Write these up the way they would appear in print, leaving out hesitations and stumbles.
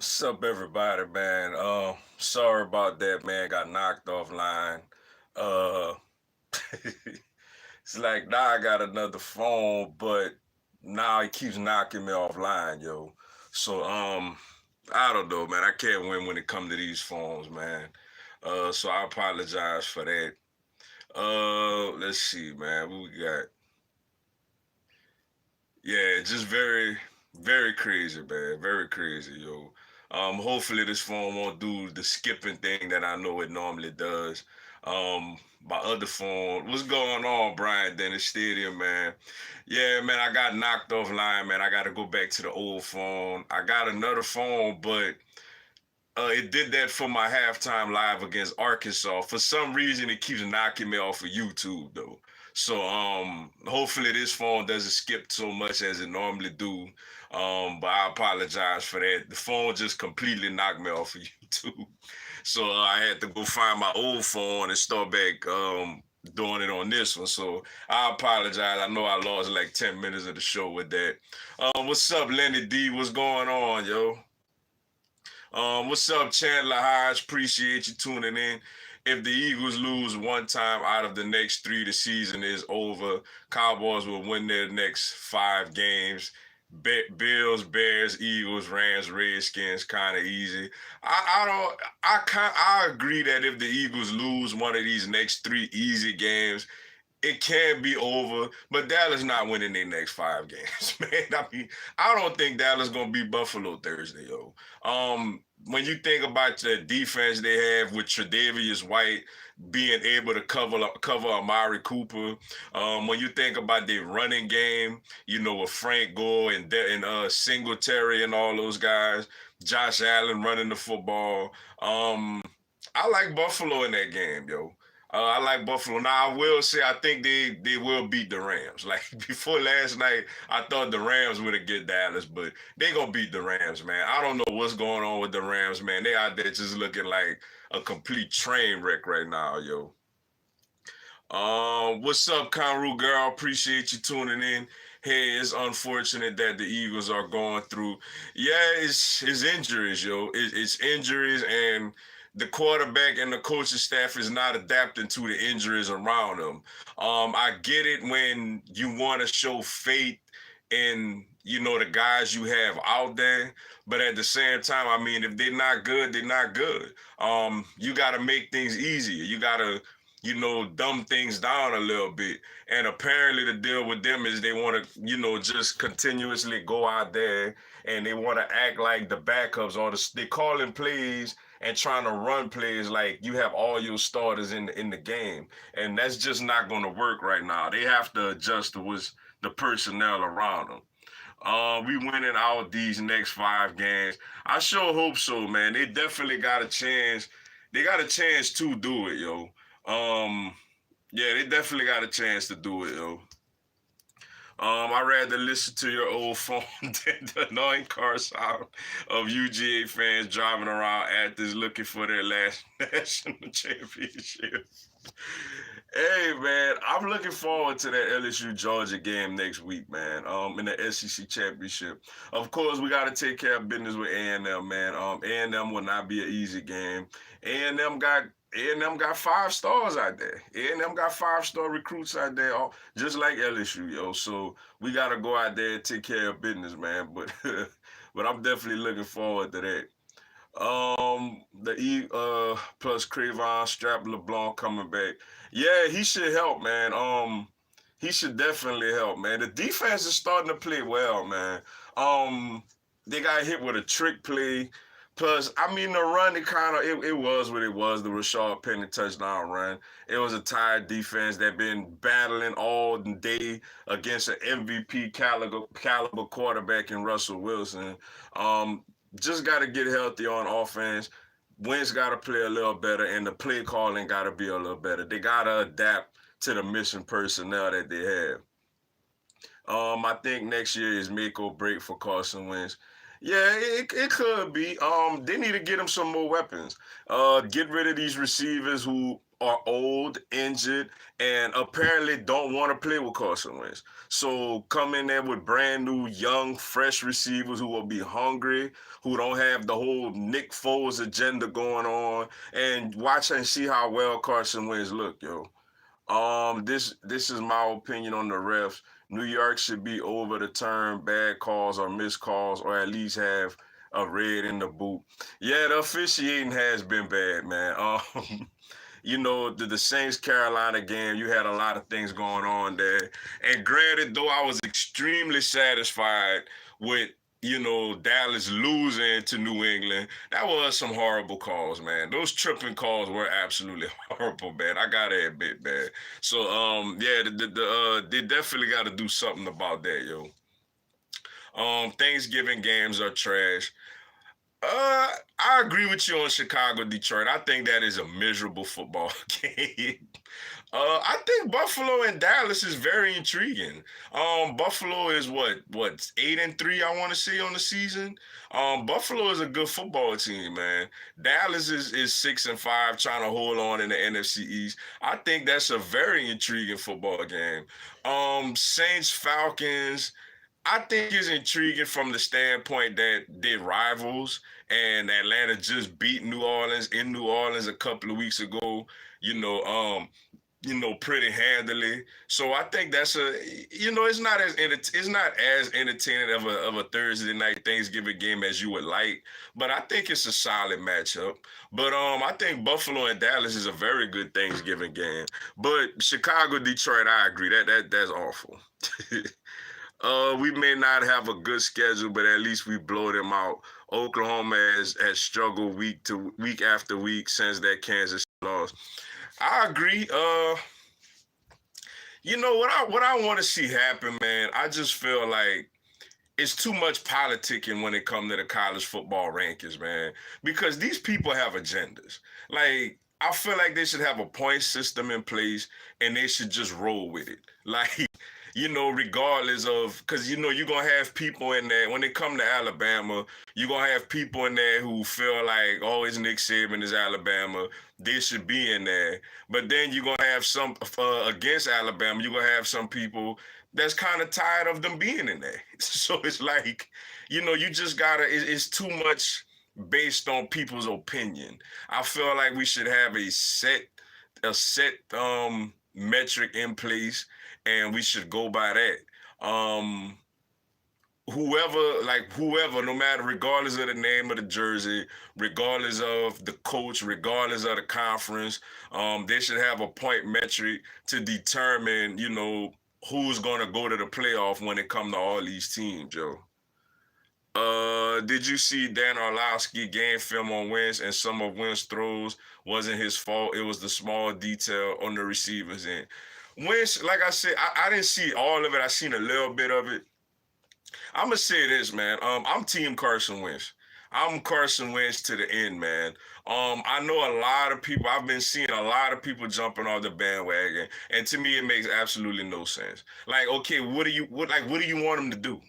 What's up, everybody, man? Sorry about that, man. Got knocked offline. Uh, it's like now I got another phone, but now it keeps knocking me offline, yo. So, I don't know, man. I can't win when it come to these phones, man. So I apologize for that. Let's see, man. What we got? Yeah, just very crazy, man. Very crazy, yo. Hopefully this phone won't do the skipping thing that I know it normally does. My other phone, what's going on, Brian Dennis Stadium, man? Yeah, man, I got knocked offline, man. I got to go back to the old phone. I got another phone, but it did that for my halftime live against Arkansas. For some reason, it keeps knocking me off of YouTube though. So hopefully this phone doesn't skip so much as it normally do. But I apologize for that. The phone just completely knocked me off of YouTube. So I had to go find my old phone and start back doing it on this one. So I apologize. I know I lost like 10 minutes of the show with that. What's up, Lenny D? What's going on, yo? What's up, Chandler Hodge? Appreciate you tuning in. If the Eagles lose one time out of the next three, the season is over. Cowboys will win their next five games. Bills, Bears, Eagles, Rams, Redskins, kind of easy. I don't. I agree that if the Eagles lose one of these next three easy games, it can be over, but Dallas not winning their next five games, man. I mean, I don't think Dallas gonna beat Buffalo Thursday, yo. When you think about the defense they have with Tre'Davious White being able to cover Amari Cooper, when you think about their running game, with Frank Gore and Singletary and all those guys, Josh Allen running the football. I like Buffalo in that game, yo. I like Buffalo. Now I will say I think they will beat the Rams. Like before last night, I thought the Rams would have get Dallas, but they gonna beat the Rams, man. I don't know what's going on with the Rams, man. They out there just looking like a complete train wreck right now, yo. What's up, Conru girl? Appreciate you tuning in. Hey, it's unfortunate that the Eagles are going through. Yeah, it's injuries, yo. It's injuries, and the quarterback and the coaching staff is not adapting to the injuries around them. I get it when you want to show faith in the guys you have out there, but at the same time, I mean, if they're not good, they're not good. You got to make things easier. You got to dumb things down a little bit. And apparently the deal with them is they want to, just continuously go out there and they want to act like the backups or they calling plays and trying to run plays like you have all your starters in the game. And that's just not going to work right now. They have to adjust to what's the personnel around them. We winning out these next five games. I sure hope so, man. They definitely got a chance. They got a chance to do it, yo. Um, yeah, they definitely got a chance to do it, yo. I'd rather listen to your old phone than the annoying car sound of UGA fans driving around Athens looking for their last national championship. Hey man, I'm looking forward to that LSU Georgia game next week, man. In the SEC championship. Of course, we got to take care of business with A&M, man. A&M will not be an easy game. A&M got A&M got 5 stars out there. A&M got 5-star recruits out there, just like LSU, yo. So we got to go out there and take care of business, man. But but I'm definitely looking forward to that. The plus Cravon Strap LeBlanc coming back. Yeah, he should help, man. He should definitely help, man. The defense is starting to play well, man. They got hit with a trick play. Plus, I mean, the run, it was what it was, the Rashard Penny touchdown run. It was a tired defense that been battling all day against an MVP caliber quarterback in Russell Wilson. Um, just got to get healthy on offense. Wentz got to play a little better, and the play calling got to be a little better. They got to adapt to the mission personnel that they have. I think next year is make or break for Carson Wentz. Yeah, it could be. They need to get him some more weapons. Get rid of these receivers who are old, injured, and apparently don't want to play with Carson Wentz. So come in there with brand new, young, fresh receivers who will be hungry, who don't have the whole Nick Foles agenda going on, and watch and see how well Carson Wentz look, yo. This is my opinion on the refs. New York should be over the term bad calls or missed calls, or at least have a red in the boot. Yeah, the officiating has been bad, man. The Saints Carolina game, you had a lot of things going on there. And granted, though I was extremely satisfied with Dallas losing to New England, that was some horrible calls, man. Those tripping calls were absolutely horrible, man. I gotta admit, man. So yeah, they definitely gotta do something about that, yo. Thanksgiving games are trash. I agree with you on Chicago, Detroit. I think that is a miserable football game. I think Buffalo and Dallas is very intriguing. Buffalo is what 8-3, I want to say, on the season. Buffalo is a good football team, man. Dallas is 6-5, trying to hold on in the NFC East. I think that's a very intriguing football game. Saints Falcons. I think it's intriguing from the standpoint that they're rivals, and Atlanta just beat New Orleans in New Orleans a couple of weeks ago. You know, um, pretty handily. So I think that's it's not as entertaining of a Thursday night Thanksgiving game as you would like, but I think it's a solid matchup. But I think Buffalo and Dallas is a very good Thanksgiving game. But Chicago, Detroit, I agree that's awful. We may not have a good schedule, but at least we blow them out. Oklahoma has struggled week after week since that Kansas loss. I agree. What I want to see happen, man. I just feel like it's too much politicking when it comes to the college football rankings, man. Because these people have agendas. Like, I feel like they should have a point system in place and they should just roll with it. Like, regardless of, because you're gonna have people in there when they come to Alabama, you're gonna have people in there who feel like, oh, it's Nick Saban, is Alabama, they should be in there. But then you're gonna have some against Alabama, you're gonna have some people that's kind of tired of them being in there. So it's like, you just gotta, it's too much based on people's opinion. I feel like we should have a set metric in place, and we should go by that. Whoever, no matter, regardless of the name of the jersey, regardless of the coach, regardless of the conference, they should have a point metric to determine, who's gonna go to the playoff when it come to all these teams, Joe. Did you see Dan Orlovsky game film on Wentz, and some of Wentz throws wasn't his fault? It was the small detail on the receivers end. Wentz, like I said, I didn't see all of it. I seen a little bit of it. I'm gonna say this, man. I'm Team Carson Wentz. I'm Carson Wentz to the end, man. I know a lot of people. I've been seeing a lot of people jumping on the bandwagon, and to me, it makes absolutely no sense. Like, okay, what do you want him to do?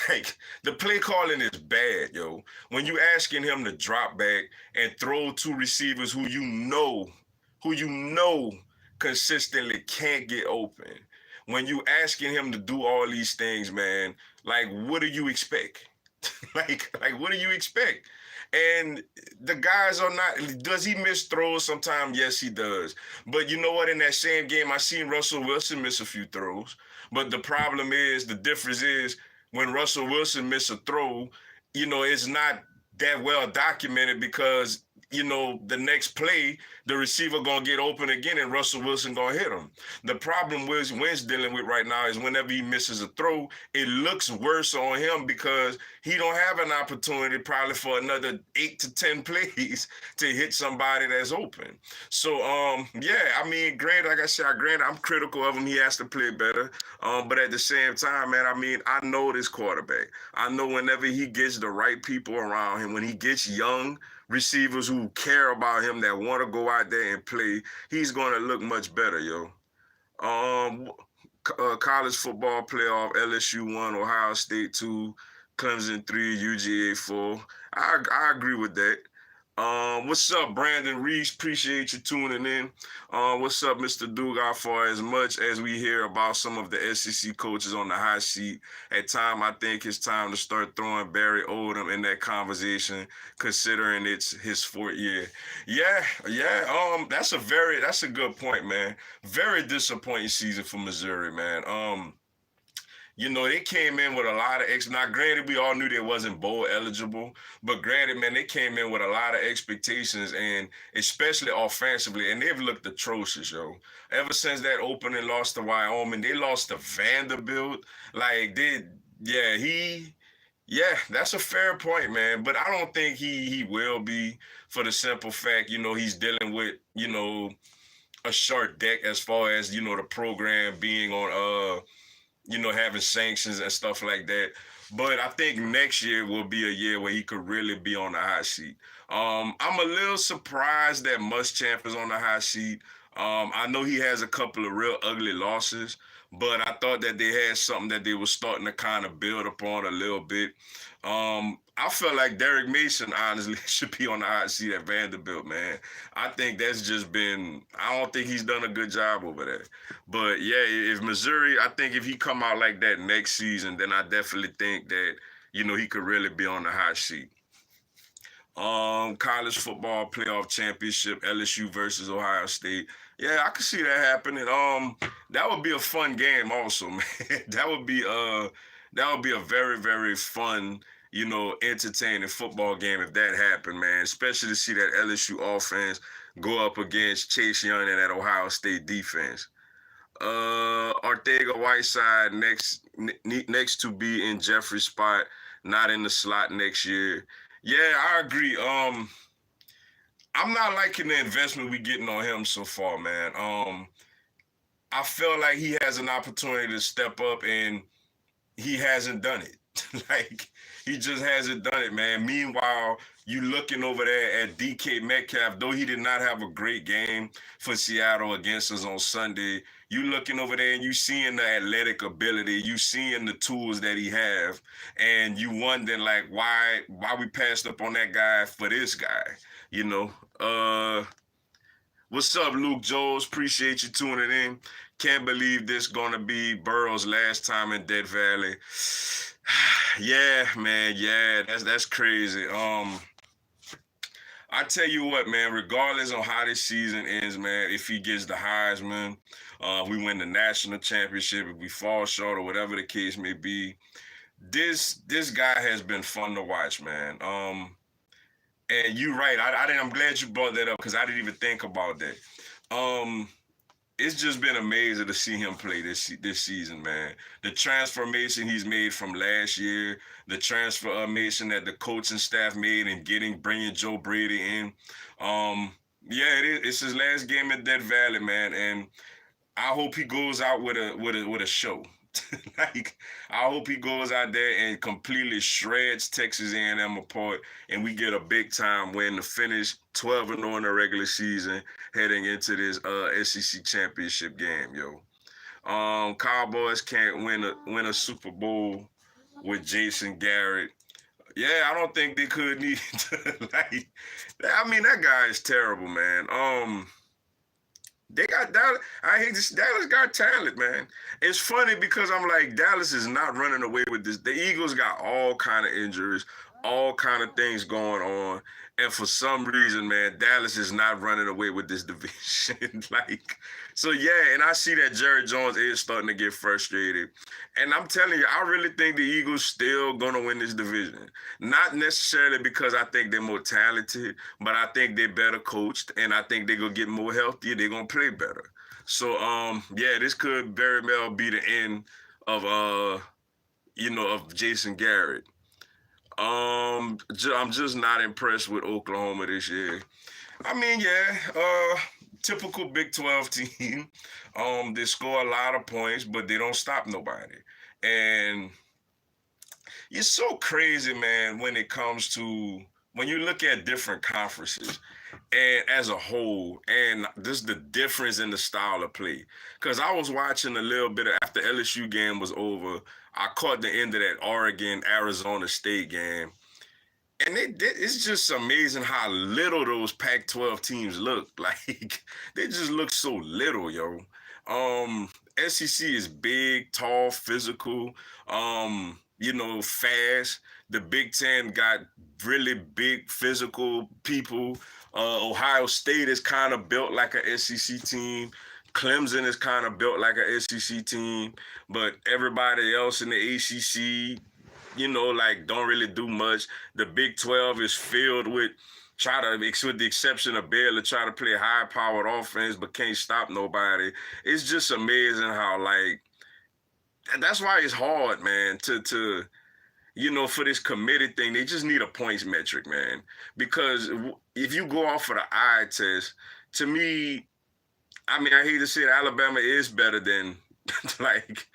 Like, the play calling is bad, yo. When you asking him to drop back and throw two receivers who you know consistently can't get open. When you asking him to do all these things, man, like, what do you expect? like what do you expect? And the guys are not. Does he miss throws sometimes? Yes, he does. But you know what? In that same game, I seen Russell Wilson miss a few throws. But the difference is when Russell Wilson miss a throw, it's not that well documented because the next play, the receiver gonna get open again and Russell Wilson gonna hit him. The problem Wentz dealing with right now is whenever he misses a throw, it looks worse on him because he don't have an opportunity probably for another 8 to 10 plays to hit somebody that's open. So yeah, I mean, granted, like I said, I'm critical of him. He has to play better. But at the same time, man, I mean, I know this quarterback. I know whenever he gets the right people around him, when he gets young receivers who care about him, that want to go out there and play, he's going to look much better, yo. College football playoff, LSU 1, Ohio State 2, Clemson 3, UGA 4. I agree with that. What's up, Brandon Reese? Appreciate you tuning in. What's up, Mr. Dugas? For as much as we hear about some of the SEC coaches on the hot seat, at time I think it's time to start throwing Barry Odom in that conversation, considering it's his fourth year. Yeah, yeah. That's a good point, man. Very disappointing season for Missouri, man. They came in with a lot of now granted, we all knew they wasn't bowl eligible, but granted, man, they came in with a lot of expectations, and especially offensively, and they've looked atrocious, yo. Ever since that opening loss to Wyoming, they lost to Vanderbilt. Like, that's a fair point, man. But I don't think he will be, for the simple fact, he's dealing with, a short deck as far as, the program being on having sanctions and stuff like that. But I think next year will be a year where he could really be on the hot seat. I'm a little surprised that Muschamp is on the hot seat. I know he has a couple of real ugly losses, but I thought that they had something that they were starting to kind of build upon a little bit. I feel like Derek Mason honestly should be on the hot seat at Vanderbilt, man. I think that's just been, I don't think he's done a good job over there. But yeah, if Missouri, I think if he come out like that next season, then I definitely think that, he could really be on the hot seat. College football playoff championship, LSU versus Ohio State. Yeah, I could see that happening. That would be a fun game also, man. That would be a very, very fun, entertaining football game if that happened, man. Especially to see that LSU offense go up against Chase Young and that Ohio State defense. Arcega-Whiteside next to be in Jeffrey's spot, not in the slot next year. Yeah, I agree. I'm not liking the investment we getting on him so far, man. I feel like he has an opportunity to step up, and he hasn't done it. Like, he just hasn't done it, man. Meanwhile, you looking over there at DK Metcalf, though he did not have a great game for Seattle against us on Sunday, you looking over there and you seeing the athletic ability, you seeing the tools that he have, and you wondering, like, why we passed up on that guy for this guy, What's up, Luke Jones? Appreciate you tuning in. Can't believe this gonna be Burrow's last time in Death Valley. Yeah, man. Yeah, that's crazy. I tell you what, man. Regardless of how this season ends, man, if he gets the Heisman, we win the national championship, if we fall short or whatever the case may be, this guy has been fun to watch, man. And you're right. I'm glad you brought that up because I didn't even think about that. It's just been amazing to see him play this season, man. The transformation he's made from last year, the transformation that the coaching staff made in bringing Joe Brady in. Yeah, it's his last game at Death Valley, man, and I hope he goes out with a show. Like, I hope he goes out there and completely shreds Texas A&M apart, and we get a big time win to finish 12-0 in the regular season, heading into this SEC championship game, yo. Cowboys can't win a Super Bowl with Jason Garrett. Yeah, I don't think they could need. Like, I mean, that guy is terrible, man. They got Dallas. I hate this. Dallas got talent, man. It's funny because I'm like, Dallas is not running away with this. The Eagles got all kind of injuries, all kind of things going on, and for some reason, man, Dallas is not running away with this division. Like, so yeah, and I see that Jerry Jones is starting to get frustrated, and I'm telling you, I really think the Eagles still gonna win this division. Not necessarily because I think they're more talented, but I think they're better coached, and I think they're gonna get more healthier. They're gonna play better. So yeah, this could very well be the end of of Jason Garrett. I'm just not impressed with Oklahoma this year. I mean, yeah, typical Big 12 team. They score a lot of points, but they don't stop nobody. And it's so crazy, man, when it comes to when you look at different conferences and as a whole, and just the difference in the style of play. Because I was watching a little bit after LSU game was over. I caught the end of that Oregon-Arizona State game. And it's just amazing how little those Pac-12 teams look. Like they just look so little, yo. SEC is big, tall, physical, fast. The Big Ten got really big physical people. Ohio State is kind of built like a SEC team. Clemson is kind of built like a SEC team, but everybody else in the ACC, like don't really do much. The Big 12 is filled with with the exception of Baylor, try to play high-powered offense but can't stop nobody. It's just amazing how like that's why it's hard, man, for this committed thing. They just need a points metric, man, because if you go off of the eye test, to me, I mean, I hate to say it, Alabama is better than like.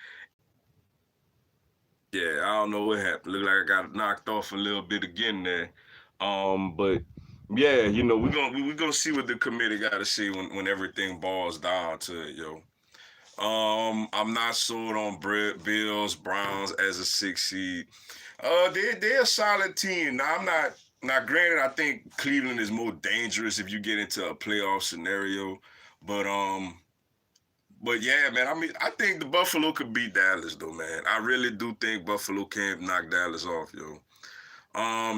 Yeah, I don't know what happened. Look like I got knocked off a little bit again there. But yeah, we gonna see what the committee got to say when everything boils down to it, yo. I'm not sold on Bills Browns as a 6 seed. They're a solid team. Now I'm not. Now, granted, I think Cleveland is more dangerous if you get into a playoff scenario, but but yeah, man. I mean, I think the Buffalo could beat Dallas, though, man. I really do think Buffalo can knock Dallas off, yo.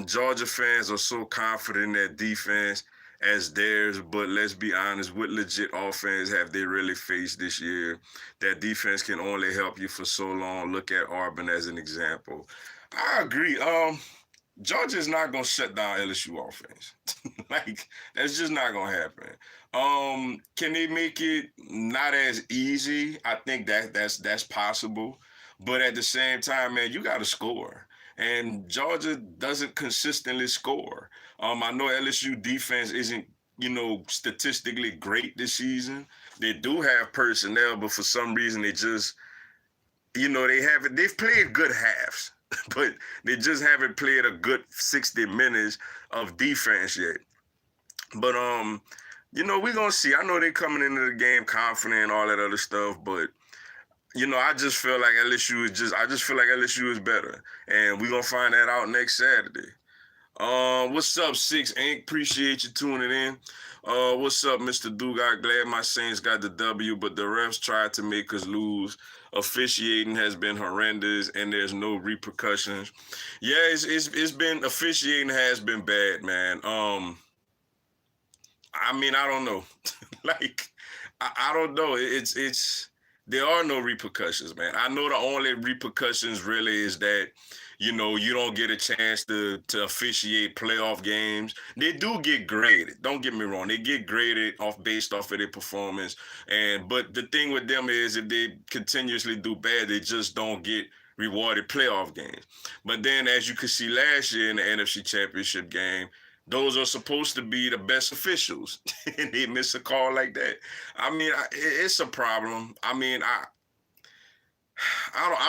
Georgia fans are so confident in their defense as theirs, but let's be honest, what legit offense have they really faced this year? That defense can only help you for so long. Look at Auburn as an example. I agree. Georgia's not gonna shut down LSU offense. Like that's just not gonna happen. Can they make it not as easy? I think that's possible. But at the same time, man, you gotta score. And Georgia doesn't consistently score. I know LSU defense isn't, statistically great this season. They do have personnel, but for some reason they just, they've played good halves. But they just haven't played a good 60 minutes of defense yet. But we're gonna see. I know they're coming into the game confident and all that other stuff, but I just feel like I just feel like LSU is better. And we're gonna find that out next Saturday. What's up, Six Inc? Appreciate you tuning in. What's up, Mr. Dugas? Glad my Saints got the W, but the refs tried to make us lose. Officiating has been horrendous, and there's no repercussions. Yeah, it's been officiating has been bad, man. I mean, I don't know. Like, I don't know. It's there are no repercussions, man. I know the only repercussions really is that you don't get a chance to officiate playoff games. They do get graded. Don't get me wrong. They get graded based off of their performance. But the thing with them is if they continuously do bad, they just don't get rewarded playoff games. But then as you could see last year in the NFC Championship game, those are supposed to be the best officials, and they miss a call like that. I mean, it's a problem. I mean, I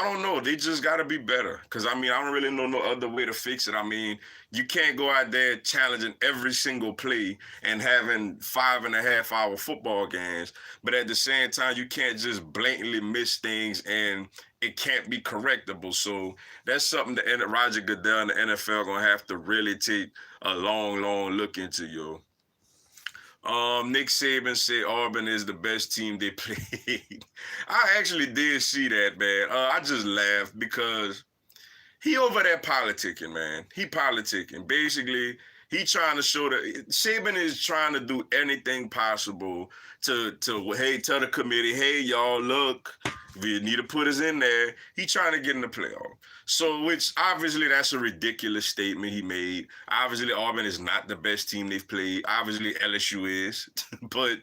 don't know. They just got to be better. Because, I mean, I don't really know no other way to fix it. I mean, you can't go out there challenging every single play and having 5.5 hour football games. But at the same time, you can't just blatantly miss things and it can't be correctable. So that's something that Roger Goodell and the NFL going to have to really take a long, long look into, yo. Nick Saban said Auburn is the best team they played. I actually did see that, man. I just laughed because he over there politicking, man. He politicking. Basically, he trying to show that Saban is trying to do anything possible to tell the committee, hey, y'all, look, we need to put us in there. He trying to get in the playoff. So, which obviously that's a ridiculous statement he made. Obviously, Auburn is not the best team they've played. Obviously, LSU is. But,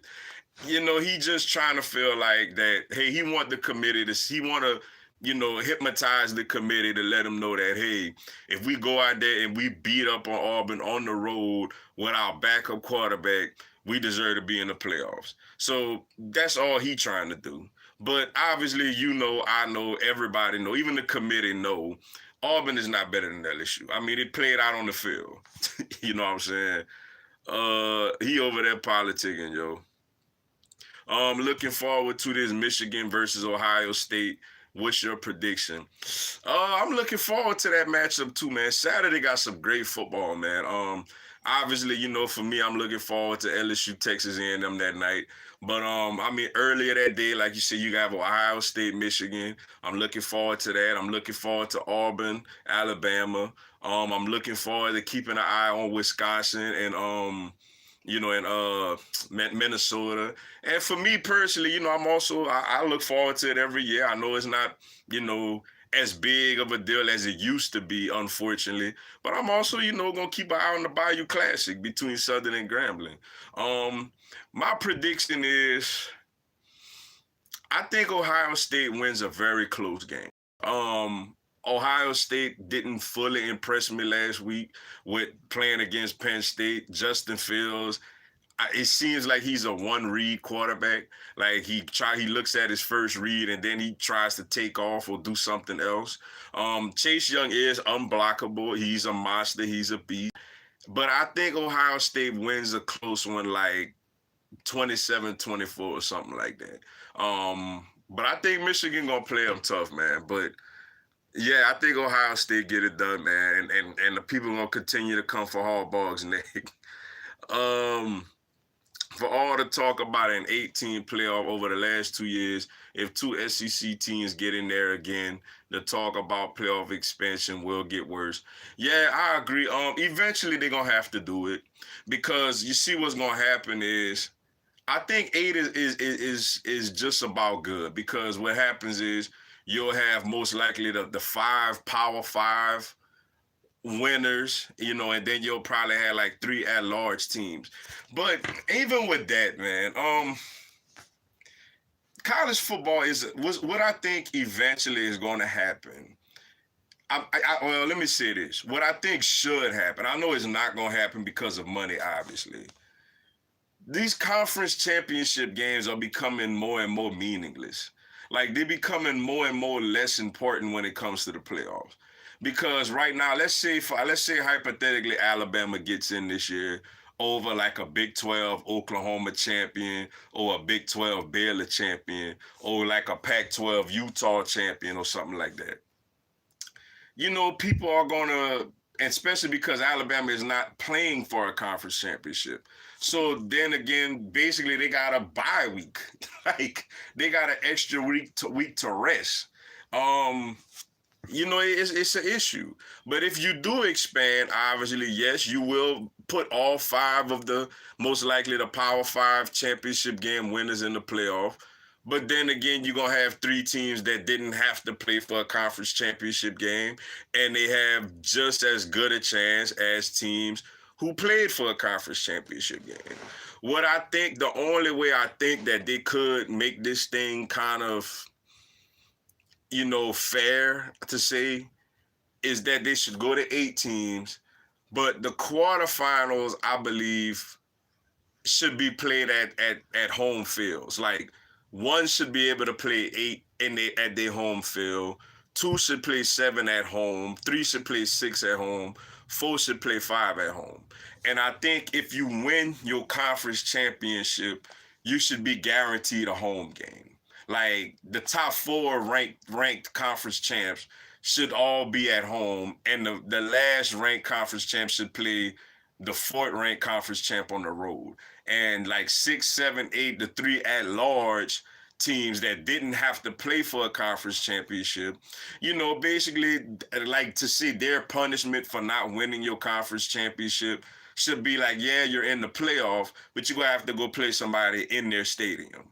he just trying to feel like that, hey, he want the committee he want to, hypnotize the committee to let them know that, hey, if we go out there and we beat up on Auburn on the road with our backup quarterback, we deserve to be in the playoffs. So that's all he trying to do. But obviously, I know, everybody know, even the committee know, Auburn is not better than LSU. I mean, it played out on the field. You know what I'm saying? He over there politicking, yo. Looking forward to this Michigan versus Ohio State What's your prediction? I'm looking forward to that matchup too, man. Saturday got some great football, man. Obviously, for me, I'm looking forward to LSU, Texas A&M that night. But I mean, earlier that day, like you said, you got Ohio State, Michigan. I'm looking forward to that. I'm looking forward to Auburn, Alabama. I'm looking forward to keeping an eye on Wisconsin and and Minnesota. And for me personally, I look forward to it every year. I know it's not, as big of a deal as it used to be, unfortunately. But I'm also, gonna keep an eye on the Bayou Classic between Southern and Grambling. My prediction is I think Ohio State wins a very close game. Ohio State didn't fully impress me last week with playing against Penn State. Justin Fields, it seems like he's a one-read quarterback. Like he looks at his first read and then he tries to take off or do something else. Chase Young is unblockable. He's a monster. He's a beast. But I think Ohio State wins a close one, like 27-24 or something like that. But I think Michigan gonna play them tough, man. But yeah, I think Ohio State get it done, man. And the people gonna continue to come for Harbaugh's neck. um, for all the talk about an 18 playoff over the last 2 years, if two SEC teams get in there again, the talk about playoff expansion will get worse. Yeah, I agree. Eventually they're gonna have to do it because you see what's gonna happen is I think 8 is just about good because what happens is you'll have most likely the 5 Power 5 winners, and then you'll probably have like 3 at-large teams. But even with that, man, college football was what I think eventually is going to happen. Well, let me say this. What I think should happen, I know it's not going to happen because of money, obviously. These conference championship games are becoming more and more meaningless. Like they're becoming more and more less important when it comes to the playoffs. Because right now, let's say hypothetically Alabama gets in this year over like a Big 12 Oklahoma champion or a Big 12 Baylor champion or like a Pac-12 Utah champion or something like that. People are gonna, especially because Alabama is not playing for a conference championship. So then again, basically they got a bye week. Like they got an extra week to rest. It's an issue. But if you do expand, obviously, yes, you will put all 5 of the most likely the Power 5 championship game winners in the playoff. But then again, you're going to have 3 teams that didn't have to play for a conference championship game, and they have just as good a chance as teams who played for a conference championship game. The only way I think that they could make this thing kind of, fair to say is that they should go to 8 teams, but the quarterfinals, I believe, should be played at home fields. Like one should be able to play 8 at their home field. 2 should play 7 at home. 3 should play 6 at home. 4 should play 5 at home. And I think if you win your conference championship, you should be guaranteed a home game. Like the top 4 ranked conference champs should all be at home, and the last ranked conference champ should play the 4th ranked conference champ on the road. And like 6, 7, 8, the 3 at-large teams that didn't have to play for a conference championship, basically like to see their punishment for not winning your conference championship should be like, yeah, you're in the playoff, but you're going to have to go play somebody in their stadium.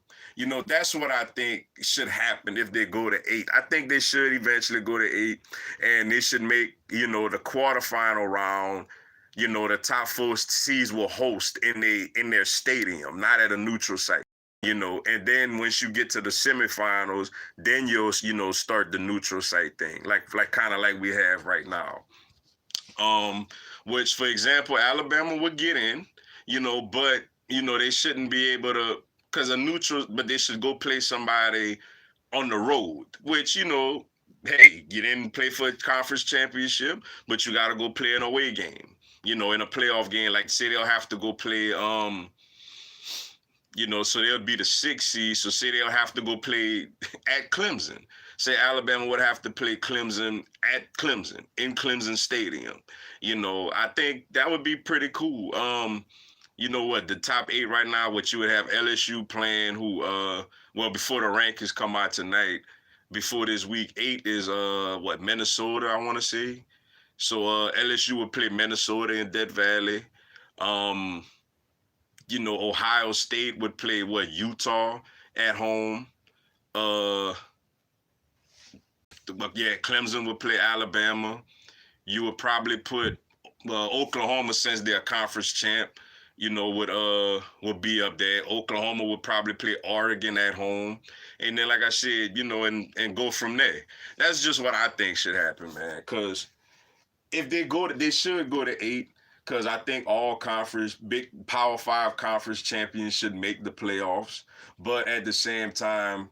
That's what I think should happen if they go to 8. I think they should eventually go to 8, and they should make, the quarterfinal round, the top 4 seeds will host in their stadium, not at a neutral site. And then once you get to the semifinals, then you'll, start the neutral site thing, like kind of like we have right now. Which, for example, Alabama would get in, but, they shouldn't be able to, because but they should go play somebody on the road, which, hey, you didn't play for a conference championship, but you got to go play an away game, in a playoff game. Like, say they'll have to go play, so they'll be the 6th seed. So say they'll have to go play at Clemson. say Alabama would have to play Clemson at Clemson in Clemson Stadium. I think that would be pretty cool. You know what? The top 8 right now, what you would have LSU playing, who well, before the rankings come out tonight, before this week 8 is what, Minnesota, I want to say. So LSU would play Minnesota in Death Valley. Um, Ohio State would play what, Utah at home. Yeah, Clemson would play Alabama. You would probably put Oklahoma, since they're a conference champ, would be up there. Oklahoma would probably play Oregon at home. And then, like I said, and go from there. That's just what I think should happen, man. Because if they should go to 8. Because I think all conference, big Power 5 conference champions should make the playoffs. But at the same time,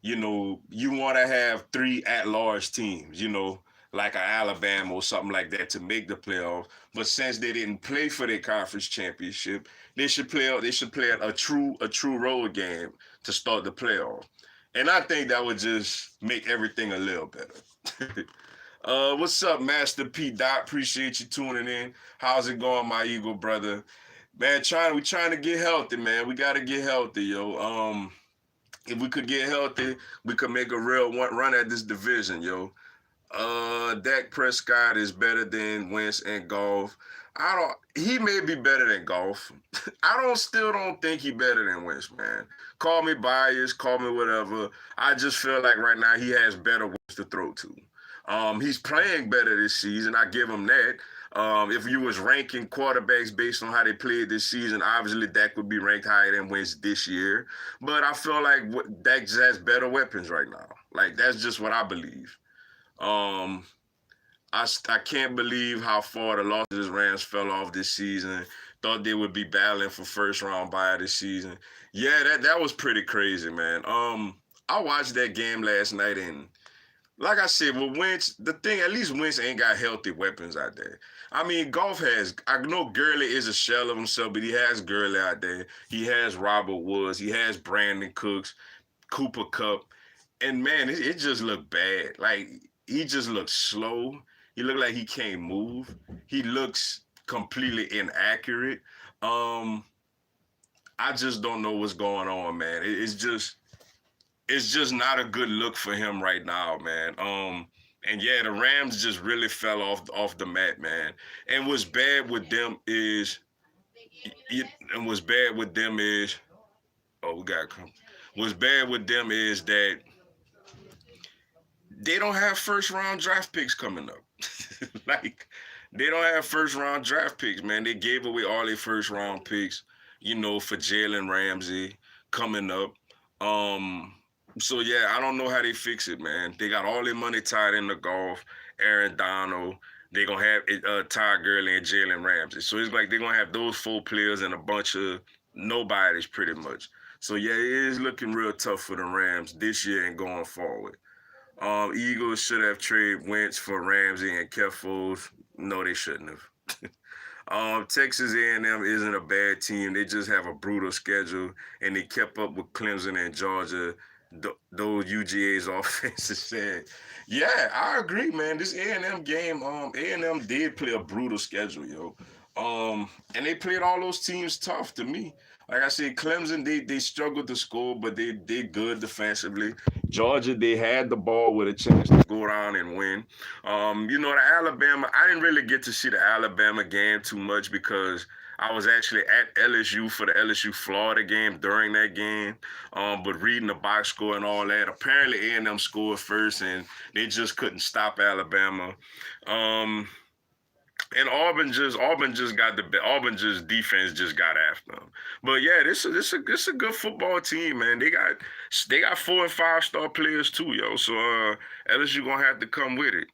you want to have 3 at-large teams, like an Alabama or something like that to make the playoffs. But since they didn't play for their conference championship, they should play a true road game to start the playoff. And I think that would just make everything a little better. What's up, Master P. Dot? Appreciate you tuning in. How's it going, my Eagle brother? Man, we trying to get healthy, man. We gotta get healthy, yo. If we could get healthy, we could make a real run at this division, yo. Dak Prescott is better than Wentz and Goff. He may be better than Goff. Still don't think he better than Wentz, man. Call me biased, call me whatever. I just feel like right now he has better weapons to throw to. He's playing better this season. I give him that. If you was ranking quarterbacks based on how they played this season, obviously Dak would be ranked higher than Wentz this year. But I feel like Dak just has better weapons right now. Like, that's just what I believe. I can't believe how far the Los Angeles Rams fell off this season. Thought they would be battling for first round bye this season. Yeah, that was pretty crazy, man. I watched that game last night, and like I said, with Wentz, the thing, at least Wentz ain't got healthy weapons out there. I mean, Goff I know Gurley is a shell of himself, but he has Gurley out there. He has Robert Woods. He has Brandon Cooks, Cooper Kupp. And, man, it just looked bad. Like, he just looks slow. He looked like he can't move. He looks completely inaccurate. I just don't know what's going on, man. It's just not a good look for him right now, man. And yeah, the Rams just really fell off the mat, man. And what's bad with them is, what's bad with them is that they don't have first round draft picks coming up. Like, they don't have first round draft picks, man. They gave away all their first round picks, for Jalen Ramsey coming up. So yeah, I don't know how they fix it, man. They got all their money tied into Goff, Aaron Donald. They're gonna have Todd Gurley and Jalen Ramsey. So it's like they're gonna have those 4 players and a bunch of nobodies pretty much. So yeah, it is looking real tough for the Rams this year and going forward. Eagles should have traded Wentz for Ramsey and kept Foles. No, they shouldn't have. Texas A&M isn't a bad team. They just have a brutal schedule, and they kept up with Clemson and Georgia. Those UGA's offenses said, yeah, I agree, man. This A&M game, A&M did play a brutal schedule, yo. And they played all those teams tough to me. Like I said, Clemson, they struggled to score, but they good defensively. Georgia, they had the ball with a chance to go down and win. The Alabama, I didn't really get to see the Alabama game too much because I was actually at LSU for the LSU-Florida game during that game. But reading the box score and all that, apparently A&M scored first, and they just couldn't stop Alabama. And Auburn just got Auburn just defense just got after them. But yeah, this a good football team, man. They got 4 and 5 star players too, yo. So LSU gonna have to come with it.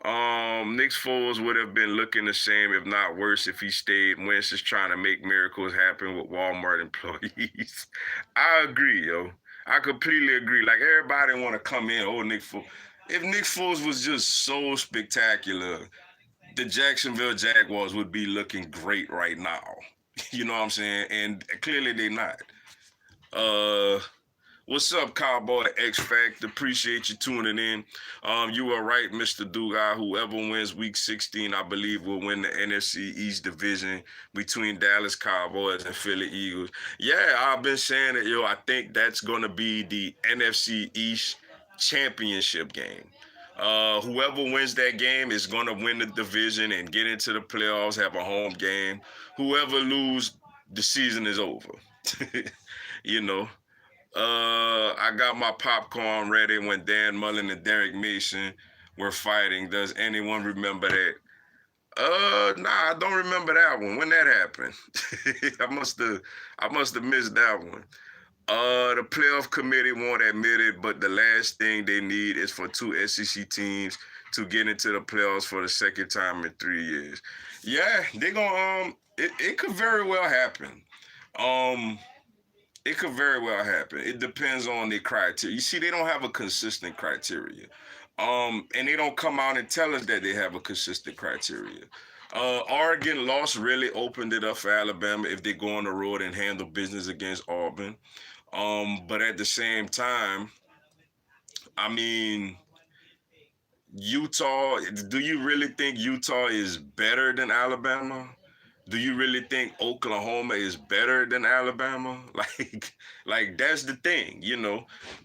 Nick Foles would have been looking the same, if not worse, if he stayed. Wentz is trying to make miracles happen with Walmart employees. I agree, yo. I completely agree. Like, everybody want to come in, Nick Foles. If Nick Foles was just so spectacular, the Jacksonville Jaguars would be looking great right now. You know what I'm saying? And clearly they're not. What's up, Cowboy X Factor? Appreciate you tuning in. You were right, Mr. Dugai. Whoever wins Week 16, I believe, will win the NFC East Division between Dallas Cowboys and Philly Eagles. Yeah, I've been saying it, yo. I think that's gonna be the NFC East championship game. Whoever wins that game is gonna win the division and get into the playoffs, have a home game. Whoever lose, the season is over. you know. I got my popcorn ready when Dan Mullen and Derek Mason were fighting. Does anyone remember that? Nah, I don't remember that one. When that happened, I must have missed that one. The playoff committee won't admit it, but the last thing they need is for two SEC teams to get into the playoffs for the second time in 3 years. Yeah, they gonna it could very well happen. Um, it could very well happen. It depends on the criteria. You see, they don't have a consistent criteria. And they don't come out and tell us that they have a consistent criteria. Oregon loss really opened it up for Alabama if they go on the road and handle business against Auburn. But at the same time, I mean, Utah, do you really think Utah is better than Alabama? Do you really think Oklahoma is better than Alabama? Like that's the thing,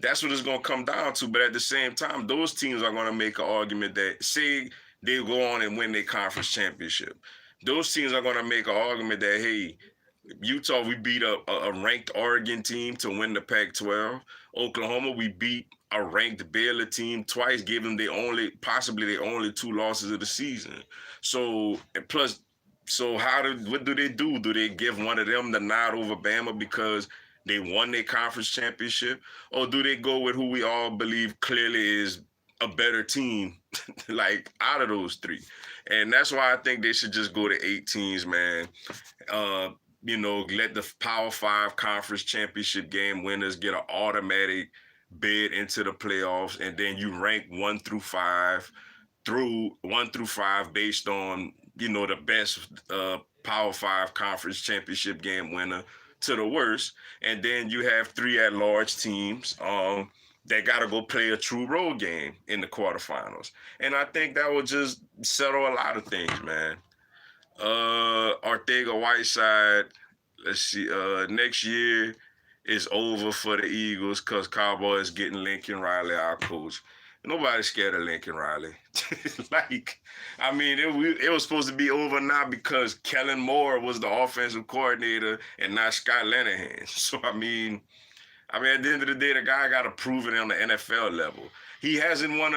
That's what it's gonna come down to. But at the same time, those teams are gonna make an argument that say they go on and win their conference championship. Those teams are gonna make an argument that hey, Utah, we beat a ranked Oregon team to win the Pac-12. Oklahoma, we beat a ranked Baylor team twice, gave them possibly the only two losses of the season. So plus, so what do they do? Do they give one of them the nod over Bama because they won their conference championship, or do they go with who we all believe clearly is a better team, like out of those three? And that's why I think they should just go to 8 teams, man. Let the Power Five conference championship game winners get an automatic bid into the playoffs, and then you rank 1 through 5 based on the best Power Five conference championship game winner to the worst, and then you have 3 at-large teams that got to go play a true road game in the quarterfinals, and I think that will just settle a lot of things, man. Ortega Whiteside, let's see, next year is over for the Eagles because Cowboys getting Lincoln Riley, our coach. Nobody's scared of Lincoln Riley. It was supposed to be over now because Kellen Moore was the offensive coordinator and not Scott Linehan. So, at the end of the day, the guy got to prove it on the NFL level. He hasn't won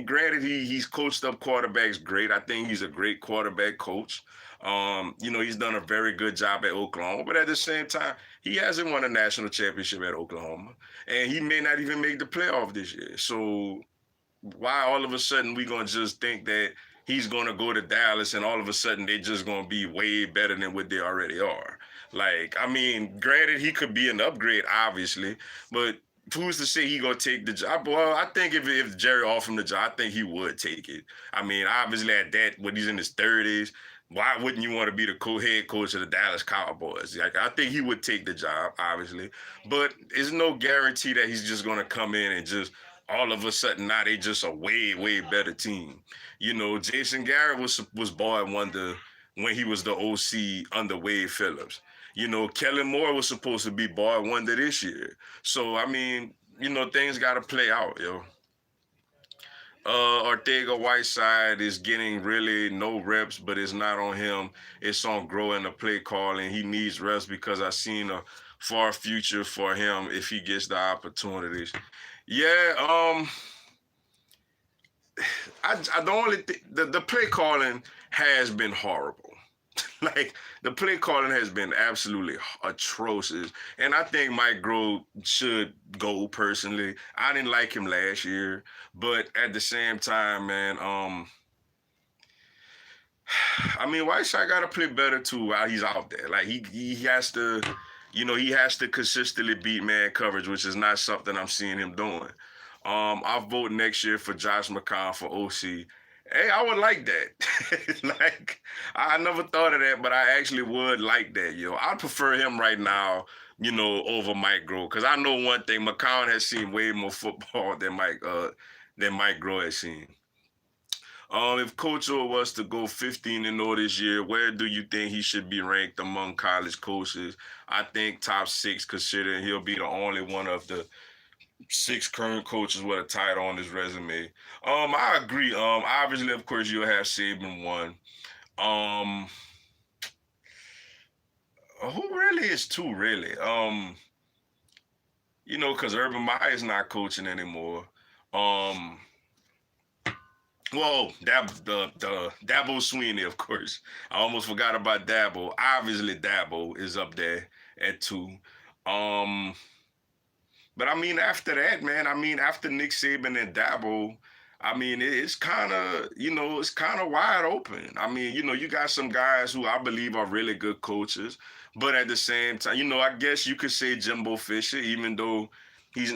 granted, he's coached up quarterbacks great. I think he's a great quarterback coach. He's done a very good job at Oklahoma, but at the same time, he hasn't won a national championship at Oklahoma, and he may not even make the playoff this year. So why all of a sudden we gonna just think that he's gonna go to Dallas and all of a sudden they're just gonna be way better than what they already are? Granted, he could be an upgrade, obviously, but who's to say he gonna take the job? Well, I think if Jerry offered him the job, I think he would take it. Obviously at that, when he's in his 30s, why wouldn't you want to be the head coach of the Dallas Cowboys? I think he would take the job, obviously, but there's no guarantee that he's just gonna come in and just all of a sudden now they just a way, way better team. Jason Garrett was boy wonder when he was the OC under Wade Phillips. Kellen Moore was supposed to be boy wonder this year. So, things got to play out, yo. Ortega Whiteside is getting really no reps, but it's not on him. It's on growing the play calling. He needs reps because I seen a far future for him if he gets the opportunities. Yeah, the play calling has been horrible. The play calling has been absolutely atrocious. And I think Mike Grove should go personally. I didn't like him last year, but at the same time, man, Whiteside got to play better too while he's out there. He has to, he has to consistently beat man coverage, which is not something I'm seeing him doing. I'll vote next year for Josh McCown for OC. Hey, I would like that. Like, I never thought of that, but I actually would like that, yo. I prefer him right now, over Mike Groh, because I know one thing: McCown has seen way more football than Mike Groh has seen. If Coach O was to go 15-0 this year, where do you think he should be ranked among college coaches? I think top six, considering he'll be the only one of the six current coaches with a title on his resume. I agree. Obviously, of course, you'll have Saban one. Um, who really is two? Really? Because Urban Meyer is not coaching anymore. Um, well, the Dabo Sweeney, of course. I almost forgot about Dabo. Obviously, Dabo is up there at two. Um, But I mean, after that, man, I mean, after Nick Saban and Dabo, I mean, it's kind of, it's kind of wide open. I mean, you got some guys who I believe are really good coaches, but at the same time, I guess you could say Jimbo Fisher, even though he's,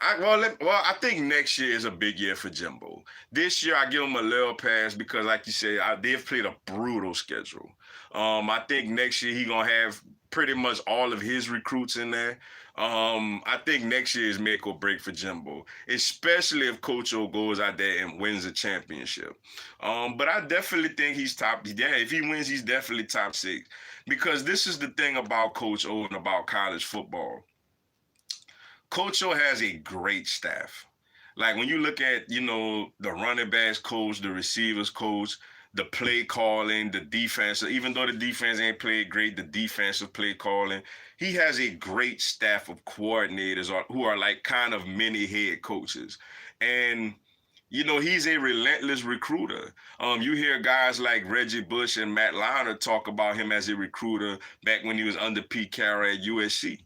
I think next year is a big year for Jimbo. This year, I give him a little pass because, like you say, they've played a brutal schedule. I think next year he gonna have pretty much all of his recruits in there. I think next year is make or break for Jimbo, especially if Coach O goes out there and wins a championship. But I definitely think he's top. Yeah, if he wins, he's definitely top six. Because this is the thing about Coach O and about college football. Coach O has a great staff. Like when you look at, the running backs coach, the receivers coach, the play calling, the defense, even though the defense ain't played great, the defensive play calling, he has a great staff of coordinators who are like kind of mini head coaches. And he's a relentless recruiter. You hear guys like Reggie Bush and Matt Leinart talk about him as a recruiter back when he was under Pete Carroll at USC.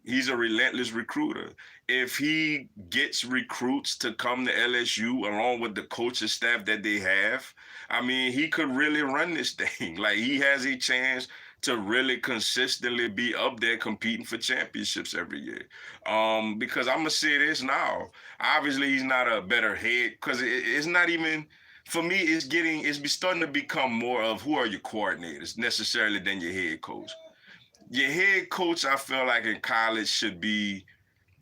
He's a relentless recruiter. If he gets recruits to come to LSU along with the coaching staff that they have, I mean, he could really run this thing. Like he has a chance to really consistently be up there competing for championships every year. Because I'm gonna say this now. Obviously, he's not a better head because it's not even for me. It's starting to become more of who are your coordinators necessarily than your head coach. Your head coach, I feel like in college should be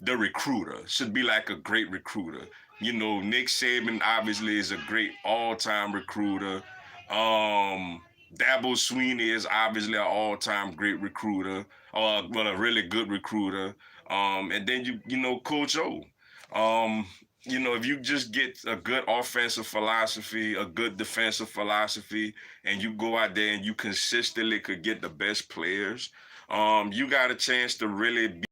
the recruiter, should be like a great recruiter. Nick Saban obviously is a great all-time recruiter. Dabo Sweeney is obviously an all-time great recruiter, well, a really good recruiter. And then Coach O. Um, if you just get a good offensive philosophy, a good defensive philosophy, and you go out there and you consistently could get the best players, you got a chance to really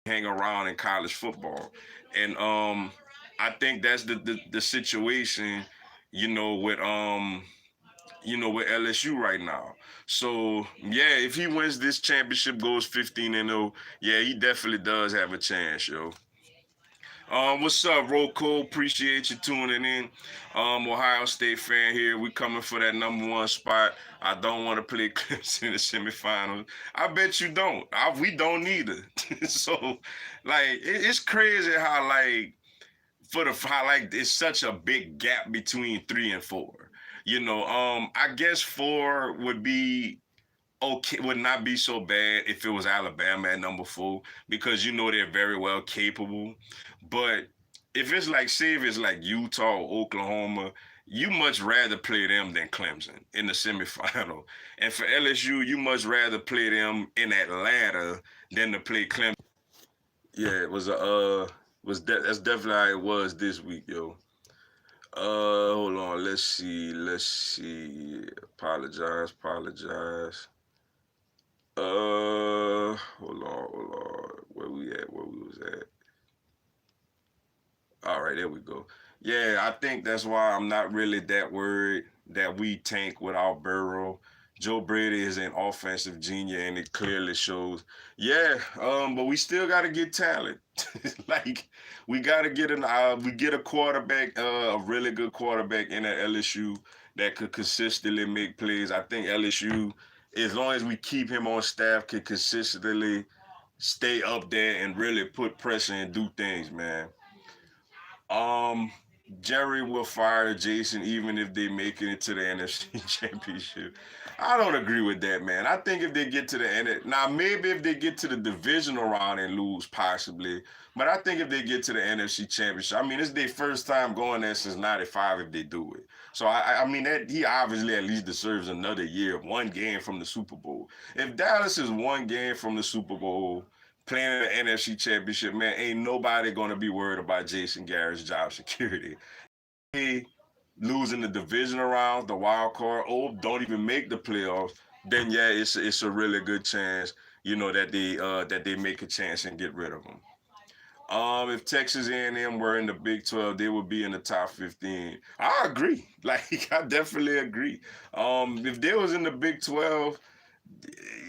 hang around in college football. And I think that's the situation, with with LSU right now. So yeah, if he wins this championship, goes 15-0, yeah, he definitely does have a chance, yo. What's up, Rocco? Appreciate you tuning in. Ohio State fan here. We coming for that number one spot. I don't want to play Clemson in the semifinals. I bet you don't. We don't either. So, like, it's crazy how how like it's such a big gap between 3 and 4. I guess 4 would be okay, would not be so bad if it was Alabama at number 4 because they're very well capable. But if it's like, say, if it's like Utah or Oklahoma, you much rather play them than Clemson in the semifinal. And for LSU, you much rather play them in Atlanta than to play Clemson. Yeah, it was that's definitely how it was this week, yo. Hold on, let's see. Apologize. Hold on. Where we at? Where we was at? All right, there we go. Yeah, I think that's why I'm not really that worried that we tank without Burrow. Joe Brady is an offensive genius, and it clearly shows. Yeah, but we still got to get talent. Like we got to we get a quarterback, a really good quarterback in at LSU that could consistently make plays. I think LSU, as long as we keep him on staff, can consistently stay up there and really put pressure and do things, man. Um, Jerry will fire Jason even if they make it to the NFC Championship. I don't agree with that, man. I think if they get to the end, now maybe if they get to the divisional round and lose, possibly. But I think if they get to the NFC Championship, I mean, it's their first time going there since '95 if they do it. So I mean that he obviously at least deserves another year, one game from the Super Bowl. If Dallas is one game from the Super Bowl, playing in the NFC Championship, man, ain't nobody gonna be worried about Jason Garrett's job security. They losing the division round, the wild card, or don't even make the playoffs, then yeah, it's a really good chance, that they make a chance and get rid of them. If Texas A&M were in the Big 12, they would be in the top 15. I agree. Like I definitely agree. If they was in the Big 12,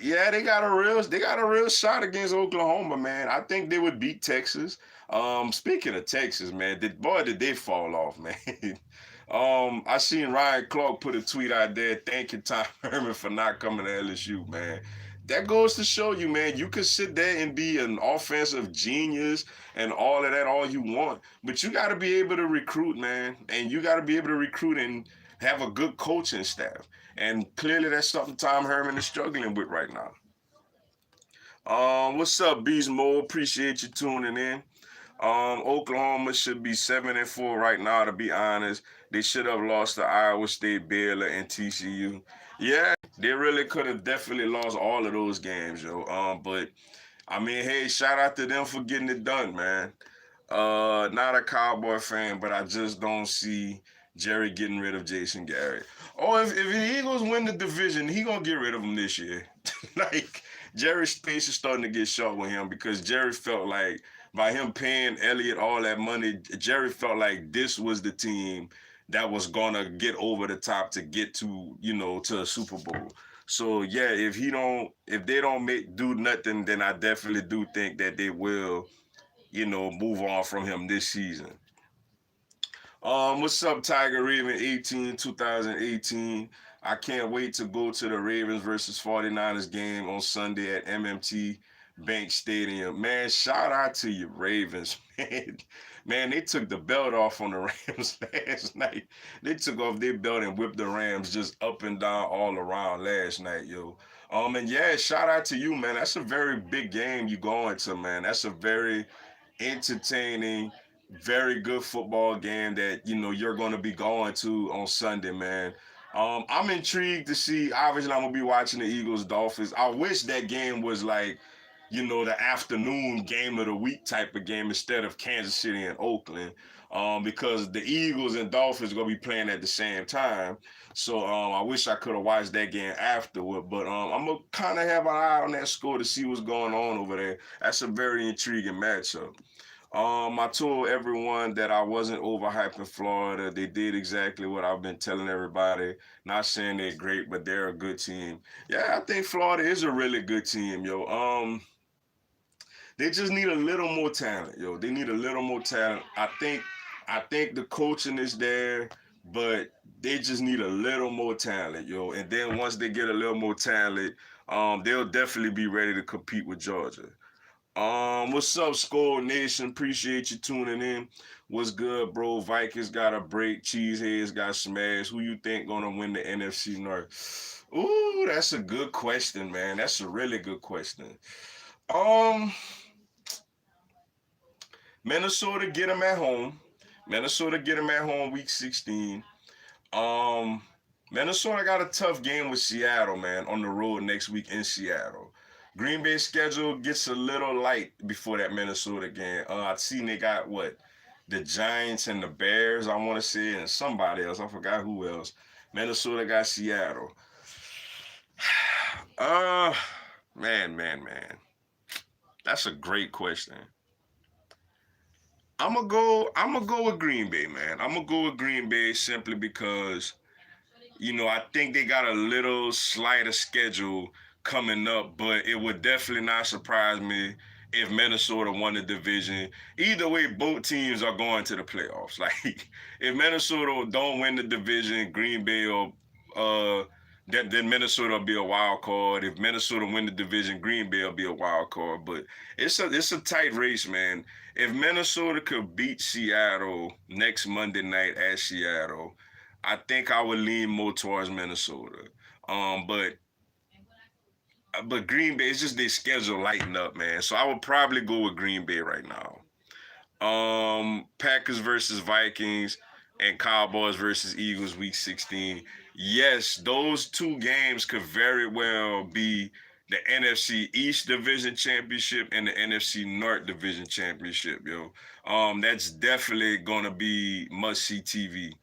yeah, they got a real shot against Oklahoma, man. I think they would beat Texas. Speaking of Texas, man, did they fall off, man? I seen Ryan Clark put a tweet out there thanking Tom Herman for not coming to LSU, man. That goes to show you, man, you can sit there and be an offensive genius and all of that all you want, but you got to be able to recruit, man, and you got to be able to recruit and have a good coaching staff. And clearly that's something Tom Herman is struggling with right now. What's up, Beast Mode? Appreciate you tuning in. Oklahoma should be 7-4 right now, to be honest. They should have lost to Iowa State, Baylor, and TCU. Yeah, they really could have definitely lost all of those games, yo. But I mean, hey, shout out to them for getting it done, man. Not a Cowboy fan, but I just don't see Jerry getting rid of Jason Garrett. Oh, if the Eagles win the division, he gonna get rid of him this year. Like Jerry's space is starting to get short with him because Jerry felt like by him paying Elliott all that money, Jerry felt like this was the team that was gonna get over the top to get to a Super Bowl. So yeah, if they don't do nothing, then I definitely do think that they will, move on from him this season. What's up, Tiger Raven 18, 2018? I can't wait to go to the Ravens versus 49ers game on Sunday at MMT Bank Stadium. Man, shout out to you, Ravens, man. Man, they took the belt off on the Rams last night. They took off their belt and whipped the Rams just up and down all around last night, yo. And yeah, shout out to you, man. That's a very big game you going to, man. That's a very entertaining, very good football game that you're going to be going to on Sunday, man. I'm intrigued to see. Obviously, I'm gonna be watching the Eagles Dolphins. I wish that game was like, the afternoon game of the week type of game instead of Kansas City and Oakland, because the Eagles and Dolphins are gonna be playing at the same time. So I wish I could have watched that game afterward. But I'm gonna kind of have an eye on that score to see what's going on over there. That's a very intriguing matchup. I told everyone that I wasn't overhyping Florida. They did exactly what I've been telling everybody. Not saying they're great, but they're a good team. Yeah, I think Florida is a really good team, yo. They just need a little more talent, yo. They need a little more talent. I think the coaching is there, but they just need a little more talent, yo. And then once they get a little more talent, they'll definitely be ready to compete with Georgia. What's up, Skull Nation? Appreciate you tuning in. What's good, bro? Vikings got a break. Cheeseheads got smashed. Who you think gonna win the NFC North? Ooh, that's a good question, man. That's a really good question. Um, Minnesota get them at home. Minnesota get them at home week 16. Um, Minnesota got a tough game with Seattle, man, on the road next week in Seattle. Green Bay schedule gets a little light before that Minnesota game. I've seen they got what? The Giants and the Bears, I want to say, and somebody else. I forgot who else. Minnesota got Seattle. Uh, man. That's a great question. I'm gonna go with Green Bay, man. I'm gonna go with Green Bay simply because I think they got a little slighter schedule coming up, but it would definitely not surprise me if Minnesota won the division. Either way, both teams are going to the playoffs. Like, if Minnesota don't win the division, Green Bay will then Minnesota will be a wild card. If Minnesota win the division, Green Bay will be a wild card. But it's a tight race, man. If Minnesota could beat Seattle next Monday night at Seattle, I think I would lean more towards Minnesota. Um, but but Green Bay, it's just their schedule lighten up, man. So I would probably go with Green Bay right now. Packers versus Vikings and Cowboys versus Eagles week 16. Yes, those two games could very well be the NFC East Division Championship and the NFC North Division Championship, yo. That's definitely gonna be must see TV.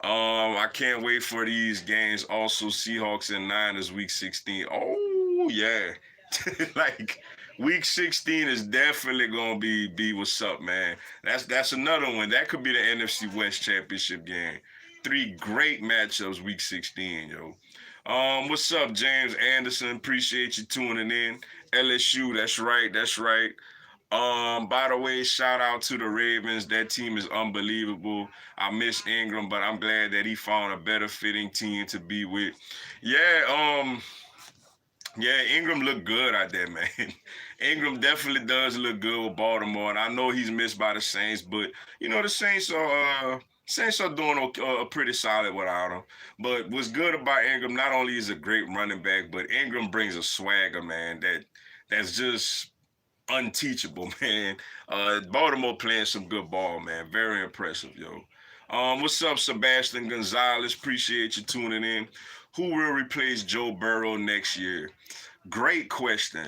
I can't wait for these games. Also, Seahawks and Niners week 16. Oh yeah. Like week 16 is definitely gonna be what's up, man. That's another one. That could be the NFC West championship game. Three great matchups week 16, yo. What's up, James Anderson? Appreciate you tuning in. LSU, that's right, that's right. By the way, shout out to the Ravens. That team is unbelievable. I miss Ingram, but I'm glad that he found a better fitting team to be with. Yeah, yeah, Ingram looked good out there, man. Ingram definitely does look good with Baltimore, and I know he's missed by the Saints, but you know the Saints are doing okay, pretty solid without him. But what's good about Ingram? Not only is a great running back, but Ingram brings a swagger, man. That's just unteachable, man. Baltimore playing some good ball, man. Very impressive, yo. What's up, Sebastian Gonzalez? Appreciate you tuning in. Who will replace Joe Burrow next year? Great question.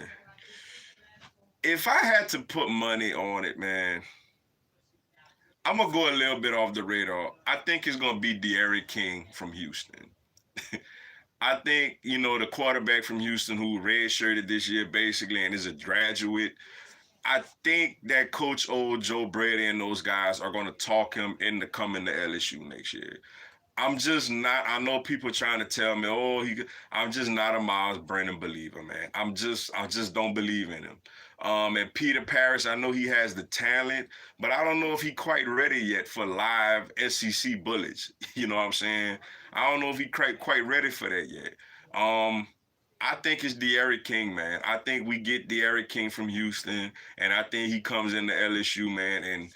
If I had to put money on it, man, I'm gonna go a little bit off the radar. I think it's gonna be De'Aaron King from Houston. I think the quarterback from Houston who redshirted this year basically and is a graduate. I think that Coach O, Joe Brady, and those guys are going to talk him into coming to LSU next year. I'm just not. I know people trying to tell me, oh, I'm just not a Miles Brennan believer, man. I just don't believe in him. And Peter Parrish, I know he has the talent, but I don't know if he quite ready yet for live SEC bullets. You know what I'm saying? I don't know if he quite ready for that yet. Um, I think it's De'Aaron King, man. I think we get De'Aaron King from Houston, and I think he comes into LSU, man. And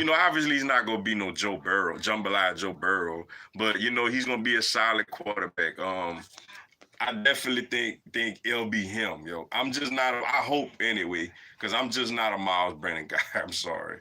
obviously he's not gonna be no Joe Burrow, jambalaya Joe Burrow, but he's gonna be a solid quarterback. I definitely think it'll be him, yo. I'm just not. I hope anyway, because I'm just not a Miles Brennan guy. I'm sorry.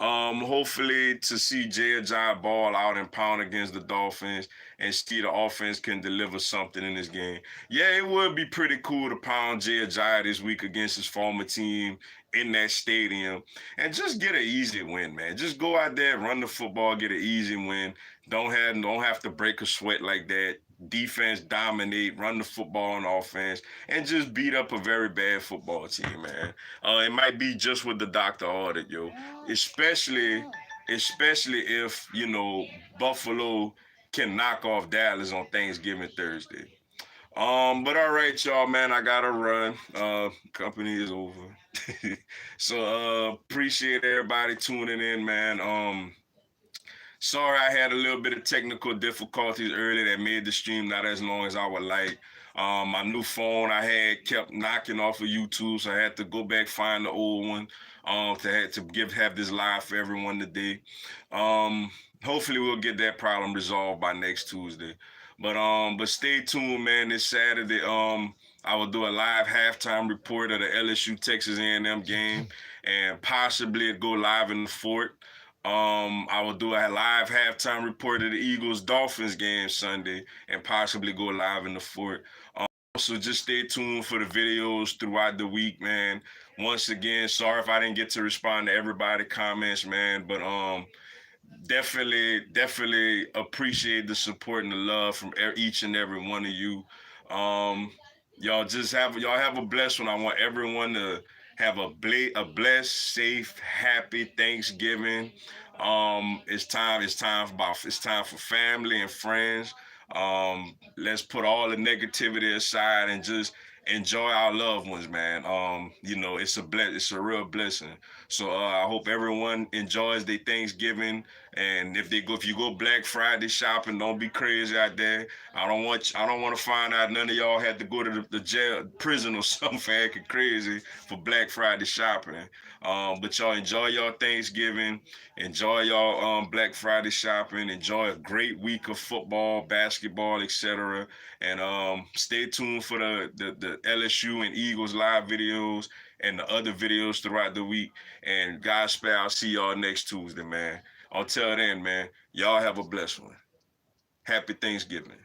Hopefully to see Jay Ajay ball out and pound against the Dolphins and see the offense can deliver something in this game. Yeah, it would be pretty cool to pound Jay Ajay this week against his former team in that stadium and just get an easy win, man. Just go out there, run the football, get an easy win. Don't have to break a sweat like that. Defense dominate, run the football on offense, and just beat up a very bad football team, man. It might be just what the doctor ordered, yo. Especially, especially if Buffalo can knock off Dallas on Thanksgiving Thursday. But all right, y'all, man, I gotta run. Company is over. So appreciate everybody tuning in, man. Sorry I had a little bit of technical difficulties earlier that made the stream not as long as I would like. My new phone I had kept knocking off of YouTube, so I had to go back find the old one to have this live for everyone today. Hopefully we'll get that problem resolved by next Tuesday. But stay tuned, man. This Saturday, I will do a live halftime report of the LSU Texas A&M game, and possibly go live in the fort. I will do a live halftime report of the Eagles Dolphins game Sunday, and possibly go live in the fort. So just stay tuned for the videos throughout the week, man. Once again, sorry if I didn't get to respond to everybody's comments, man. But definitely appreciate the support and the love from each and every one of you. Um, y'all have a blessed one. I want everyone to have a blessed, safe, happy Thanksgiving. It's time for family and friends. Let's put all the negativity aside and just enjoy our loved ones, man. It's a real blessing. So I hope everyone enjoys their Thanksgiving. And if you go Black Friday shopping, don't be crazy out there. I don't want to find out none of y'all had to go to the jail, prison or something for acting crazy for Black Friday shopping. But y'all enjoy y'all Thanksgiving, enjoy y'all Black Friday shopping, enjoy a great week of football, basketball, etc. And stay tuned for the LSU and Eagles live videos and the other videos throughout the week. And Godspeed, I'll see y'all next Tuesday, man. Until then, man, y'all have a blessed one. Happy Thanksgiving.